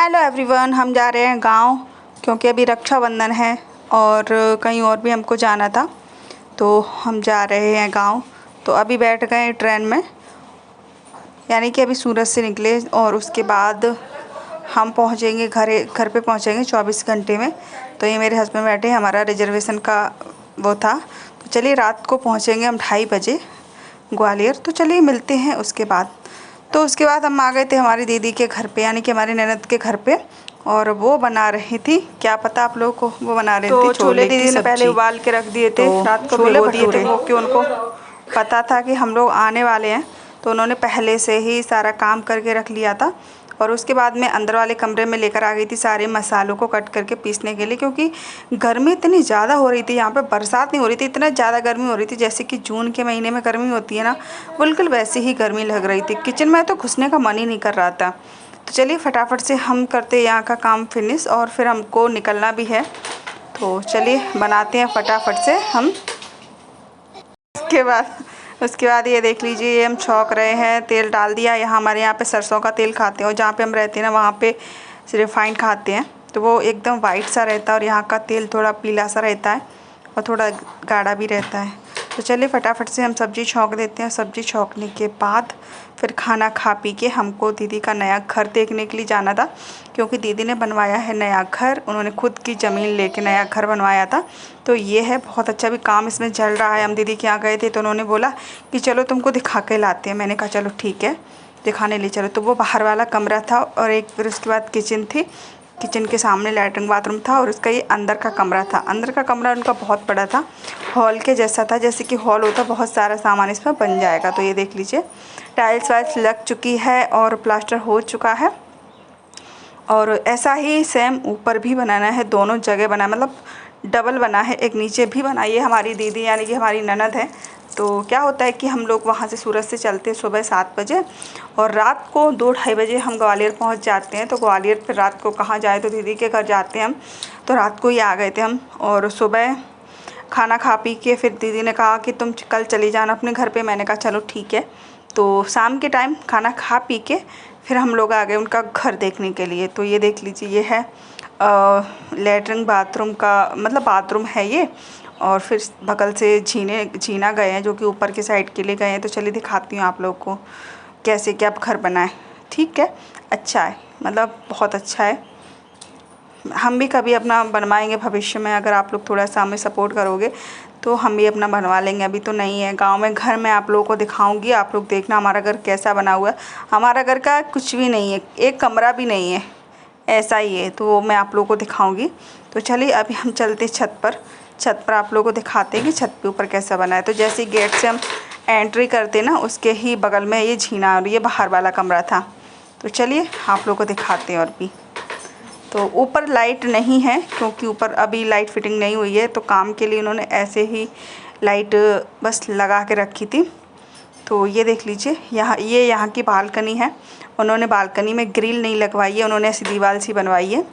Hello everyone, हम जा रहे हैं गांव क्योंकि अभी रक्षाबंधन है और कहीं और भी हमको जाना था, तो हम जा रहे हैं गांव। तो अभी बैठ गए ट्रेन में, यानी कि अभी सूरत से निकले और उसके बाद हम पहुंचेंगे घर पे पहुंचेंगे 24 घंटे में। तो ये मेरे हस्बैंड बैठे, हमारा रिजर्वेशन का वो था। तो चलिए रात को पहुंचेंगे हम 2:30 बजे ग्वालियर। तो चलिए मिलते हैं उसके बाद। तो उसके बाद हम आ गए थे हमारी दीदी के घर पे, यानी कि हमारी ननद के घर पे, और वो बना रही थी, क्या पता आप लोगों को, वो बना रही थी छोले दीदी ने पहले उबाल के रख दिए थे, रात को भिगो दिए थे वो, कि उनको पता था कि हम लोग आने वाले हैं, तो उन्होंने पहले से ही सारा काम करके रख लिया था। और उसके बाद मैं अंदर वाले कमरे में लेकर आ गई थी सारे मसालों को कट करके पीसने के लिए, क्योंकि गर्मी इतनी ज़्यादा हो रही थी। यहाँ पे बरसात नहीं हो रही थी, इतना ज़्यादा गर्मी हो रही थी जैसे कि जून के महीने में गर्मी होती है ना, बिल्कुल वैसी ही गर्मी लग रही थी। किचन में तो घुसने का मन ही नहीं कर रहा था। तो चलिए फटाफट से हम करते यहाँ का काम फिनिश, और फिर हमको निकलना भी है। तो चलिए बनाते हैं फटाफट से हम। उसके बाद ये देख लीजिए, ये हम छौंक रहे हैं, तेल डाल दिया। यहाँ हमारे यहाँ पे सरसों का तेल खाते हैं, और जहाँ पे हम रहते हैं ना वहाँ पे रिफाइंड खाते हैं, तो वो एकदम वाइट सा रहता है, और यहाँ का तेल थोड़ा पीला सा रहता है और थोड़ा गाढ़ा भी रहता है। तो चलिए फटाफट से हम सब्ज़ी छौंक देते हैं। सब्ज़ी छौंकने के बाद फिर खाना खा पी के हमको दीदी का नया घर देखने के लिए जाना था, क्योंकि दीदी ने बनवाया है नया घर। उन्होंने खुद की ज़मीन लेके नया घर बनवाया था। तो ये है बहुत अच्छा भी काम इसमें चल रहा है। हम दीदी के यहाँ गए थे तो उन्होंने बोला कि चलो तुमको दिखा के लाते हैं। मैंने कहा चलो ठीक है, दिखाने ले चलो। तो वो बाहर वाला कमरा था, और एक फिर उसके बाद किचन थी। किचन के सामने लैट्रिन बाथरूम था, और उसका ये अंदर का कमरा था। अंदर का कमरा उनका बहुत बड़ा था, हॉल के जैसा था, जैसे कि हॉल होता, बहुत सारा सामान इसमें बन जाएगा। तो ये देख लीजिए, टाइल्स वाइल्स लग चुकी है और प्लास्टर हो चुका है। और ऐसा ही सेम ऊपर भी बनाना है, दोनों जगह बना, मतलब डबल बना है, एक नीचे भी बनाई है हमारी दीदी, यानी कि हमारी ननद है। तो क्या होता है कि हम लोग वहाँ से सूरत से चलते हैं सुबह 7 बजे, और रात को 2-2:30 बजे हम ग्वालियर पहुँच जाते हैं। तो ग्वालियर फिर रात को कहाँ जाए, तो दीदी के घर जाते हैं हम। तो रात को ही आ गए थे हम, और सुबह खाना खा पी के फिर दीदी ने कहा कि तुम कल चली जाना अपने घर पे। मैंने कहा चलो ठीक है। तो शाम के टाइम खाना खा पी के फिर हम लोग आ गए उनका घर देखने के लिए। तो ये देख लीजिए, ये है लेटरिन बाथरूम का, मतलब बाथरूम है ये। और फिर बगल से जीना गए हैं, जो कि ऊपर के साइड के लिए गए हैं। तो चलिए दिखाती हूँ आप लोग को कैसे क्या घर बना है। ठीक है, अच्छा है, मतलब बहुत अच्छा है। हम भी कभी अपना बनवाएंगे भविष्य में, अगर आप लोग थोड़ा सा हमें सपोर्ट करोगे तो हम भी अपना बनवा लेंगे। अभी तो नहीं है गांव में घर, मैं आप लोगों को दिखाऊंगी, आप लोग देखना हमारा घर कैसा बना हुआ है। हमारा घर का कुछ भी नहीं है, एक कमरा भी नहीं है, ऐसा ही है। तो वो मैं आप लोगों को दिखाऊंगी। तो चलिए अभी हम चलते छत पर आप लोगों को दिखाते हैं कि छत पे ऊपर कैसा बना है। तो जैसे ही गेट से हम एंट्री करते ना, उसके ही बगल में ये झीना और ये बाहर वाला कमरा था। तो चलिए आप लोगों को दिखाते हैं। और भी तो ऊपर लाइट नहीं है, क्योंकि ऊपर अभी लाइट फिटिंग नहीं हुई है, तो काम के लिए उन्होंने ऐसे ही लाइट बस लगा के रखी थी। तो ये देख लीजिए, यहाँ की बालकनी है। उन्होंने बालकनी में ग्रिल नहीं लगवाई है, उन्होंने ऐसी दीवार सी बनवाई है।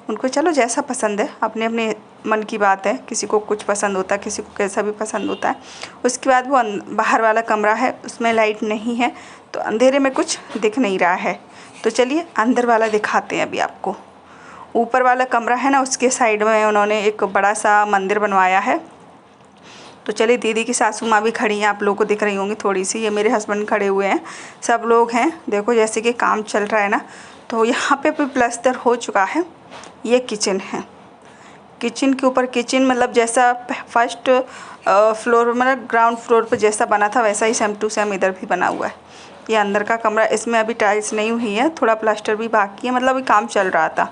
उनको चलो जैसा पसंद है, अपने अपने मन की बात है, किसी को कुछ पसंद होता है, किसी को कैसा भी पसंद होता है। उसके बाद वो बाहर वाला कमरा है, उसमें लाइट नहीं है, तो अंधेरे में कुछ दिख नहीं रहा है। तो चलिए अंदर वाला दिखाते हैं अभी आपको। ऊपर वाला कमरा है ना, उसके साइड में उन्होंने एक बड़ा सा मंदिर बनवाया है। तो चलिए दीदी की सासू माँ भी खड़ी हैं, आप लोगों को दिख रही होंगी थोड़ी सी। ये मेरे हस्बैंड खड़े हुए हैं, सब लोग हैं। देखो जैसे कि काम चल रहा है ना। तो यहाँ पे भी प्लास्टर हो चुका है। ये किचन है, किचन के ऊपर किचन, मतलब जैसा फर्स्ट फ्लोर, मतलब ग्राउंड फ्लोर पर जैसा बना था वैसा ही सेम टू सेम इधर भी बना हुआ है। ये अंदर का कमरा, इसमें अभी टाइल्स नहीं हुई है, थोड़ा प्लास्टर भी बाकी है, मतलब अभी काम चल रहा था।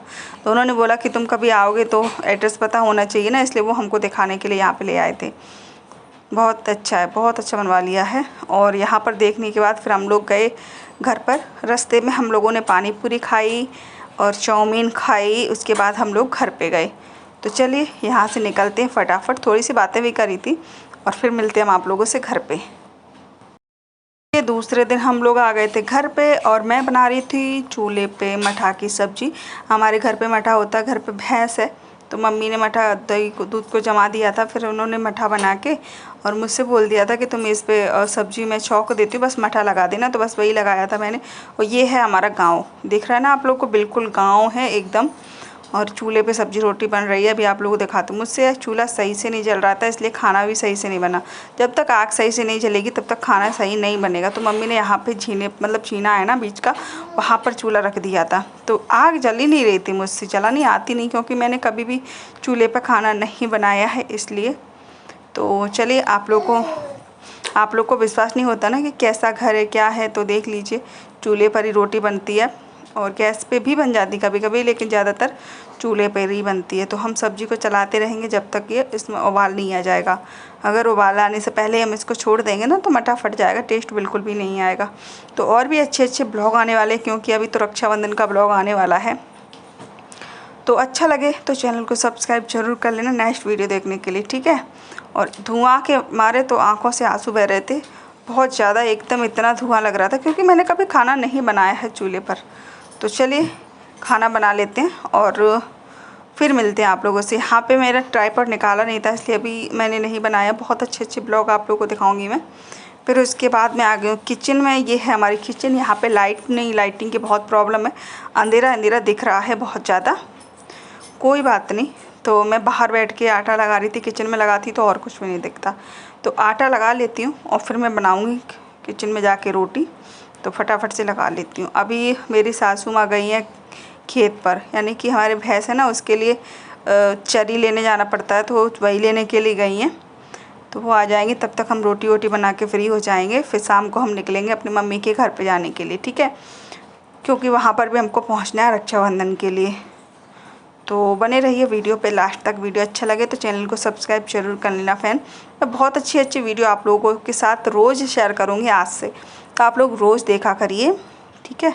तो उन्होंने बोला कि तुम कभी आओगे तो एड्रेस पता होना चाहिए ना, इसलिए वो हमको दिखाने के लिए यहाँ पे ले आए थे। बहुत अच्छा है, बहुत अच्छा बनवा लिया है। और यहाँ पर देखने के बाद फिर हम लोग गए घर पर। रास्ते में हम लोगों ने पानी पूरी खाई और चाउमीन खाई, उसके बाद हम लोग घर पे गए। तो चलिए यहाँ से निकलते हैं फटाफट, थोड़ी सी बातें भी करी थी, और फिर मिलते हैं हम आप लोगों से घर पे। ये दूसरे दिन हम लोग आ गए थे घर पे, और मैं बना रही थी चूल्हे पे मठा की सब्ज़ी। हमारे घर पे मठा होता है, घर पे भैंस है, तो मम्मी ने मठा दही को दूध को जमा दिया था, फिर उन्होंने मठा बना के और मुझसे बोल दिया था कि तुम इस पे सब्जी में छौंक देती हो, बस मठा लगा देना। तो बस वही लगाया था मैंने। और ये है हमारा गाँव, दिख रहा है ना आप लोग को, बिल्कुल गाँव है एकदम। और चूल्हे पे सब्जी रोटी बन रही है। अभी आप लोगों को दिखाती हूँ। मुझसे चूल्हा सही से नहीं जल रहा था, इसलिए खाना भी सही से नहीं बना। जब तक आग सही से नहीं जलेगी तब तक खाना सही नहीं बनेगा। तो मम्मी ने यहाँ पे छीना है ना बीच का, वहाँ पर चूल्हा रख दिया था। तो आग जल ही नहीं रही थी, मुझसे जलानी आती नहीं, क्योंकि मैंने कभी भी चूल्हे पर खाना नहीं बनाया है इसलिए। तो चलिए, आप लोग को विश्वास नहीं होता ना कि कैसा घर है क्या है, तो देख लीजिए चूल्हे पर ही रोटी बनती है। और गैस पे भी बन जाती कभी कभी, लेकिन ज़्यादातर चूल्हे पर ही बनती है। तो हम सब्ज़ी को चलाते रहेंगे जब तक ये इसमें उबाल नहीं आ जाएगा। अगर उबाल आने से पहले हम इसको छोड़ देंगे ना तो मठा फट जाएगा, टेस्ट बिल्कुल भी नहीं आएगा। तो और भी अच्छे अच्छे ब्लॉग आने वाले, क्योंकि अभी तो रक्षाबंधन का ब्लॉग आने वाला है। तो अच्छा लगे तो चैनल को सब्सक्राइब जरूर कर लेना नेक्स्ट वीडियो देखने के लिए, ठीक है। और धुआं के मारे तो आंखों से आंसू बह रहे थे बहुत ज़्यादा, एकदम इतना धुआं लग रहा था, क्योंकि मैंने कभी खाना नहीं बनाया है चूल्हे पर। तो चलिए खाना बना लेते हैं और फिर मिलते हैं आप लोगों से। यहाँ पे मेरा ट्राइपॉड निकाला नहीं था, इसलिए अभी मैंने नहीं बनाया। बहुत अच्छे अच्छे ब्लॉग आप लोगों को दिखाऊंगी मैं। फिर उसके बाद मैं आ गई हूँ किचन में। ये है हमारी किचन। यहाँ पे लाइटिंग की बहुत प्रॉब्लम है, अंधेरा अंधेरा दिख रहा है बहुत ज़्यादा। कोई बात नहीं, तो मैं बाहर बैठ के आटा लगा रही थी, किचन में लगाती तो और कुछ भी नहीं दिखता। तो आटा लगा लेती हूँ और फिर मैं बनाऊँगी किचन में जाके रोटी। तो फटाफट से लगा लेती हूँ। अभी मेरी सासू माँ गई हैं खेत पर, यानी कि हमारे भैंस है ना, उसके लिए चरी लेने जाना पड़ता है, तो वही लेने के लिए गई हैं। तो वो आ जाएंगे, तब तक हम रोटी वोटी बना के फ्री हो जाएंगे। फिर शाम को हम निकलेंगे अपनी मम्मी के घर पे जाने के लिए, ठीक है, क्योंकि वहाँ पर भी हमको पहुँचना है रक्षाबंधन के लिए। तो बने रहिए वीडियो पे लास्ट तक। वीडियो अच्छा लगे तो चैनल को सब्सक्राइब जरूर कर लेना फ्रेंड। मैं बहुत अच्छी अच्छी वीडियो आप लोगों के साथ रोज़ शेयर करूँगी आज से, तो आप लोग रोज़ देखा करिए, ठीक है।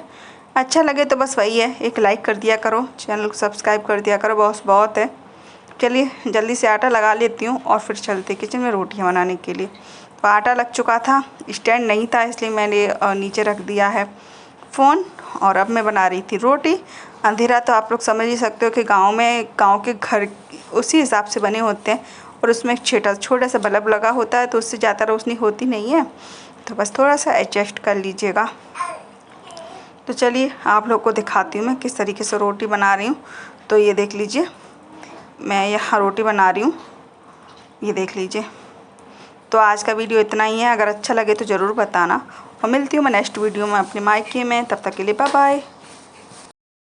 अच्छा लगे तो बस वही है, एक लाइक कर दिया करो, चैनल को सब्सक्राइब कर दिया करो, बस बहुत है। चलिए जल्दी से आटा लगा लेती हूँ और फिर चलते किचन में रोटियाँ बनाने के लिए। तो आटा लग चुका था, स्टैंड नहीं था, इसलिए मैंने नीचे रख दिया है फ़ोन। और अब मैं बना रही थी रोटी। अंधेरा तो आप लोग समझ ही सकते हो कि गांव के घर उसी हिसाब से बने होते हैं, और उसमें एक छोटा सा बल्ब लगा होता है, तो उससे ज़्यादा रोशनी होती नहीं है। तो बस थोड़ा सा एडजस्ट कर लीजिएगा। तो चलिए आप लोग को दिखाती हूँ मैं किस तरीके से रोटी बना रही हूँ। तो ये देख लीजिए, मैं यहाँ रोटी बना रही हूँ, ये देख लीजिए। तो आज का वीडियो इतना ही है, अगर अच्छा लगे तो ज़रूर बताना, और मिलती हूँ मैं नेक्स्ट वीडियो में अपने मायके में। तब तक के लिए बाय बाय।